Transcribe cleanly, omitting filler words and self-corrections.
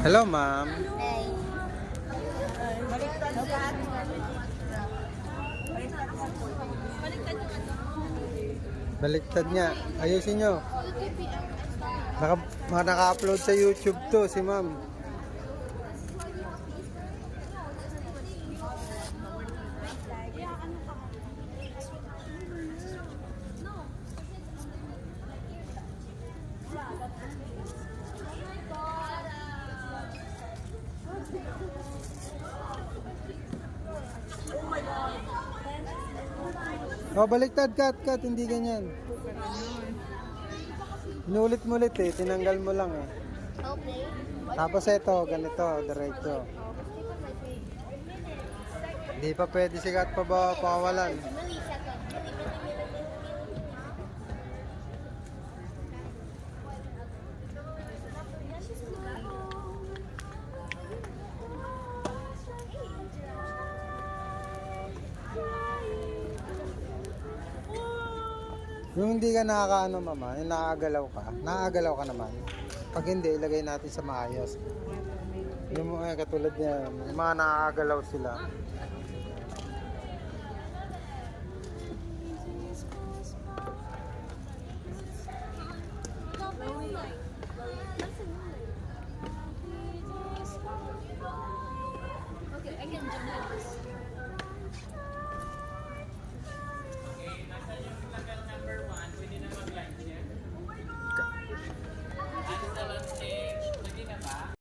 Hello, ma'am. Hey. Baliktad niya. Ayusin nyo. Naka-upload sa YouTube to, si ma'am. Oh, baliktad, cut, hindi ganyan. Inulit-mulit eh, tinanggal mo lang eh. Okay. Tapos ito, ganito, diretso. Hindi pa pwede sigat pa ba pakawalan. Yung hindi ka nakakaano mama, yung nakagalaw ka naman. Pag hindi, ilagay natin sa maayos. Yung mga katulad niya, yung mga nakakagalaw sila.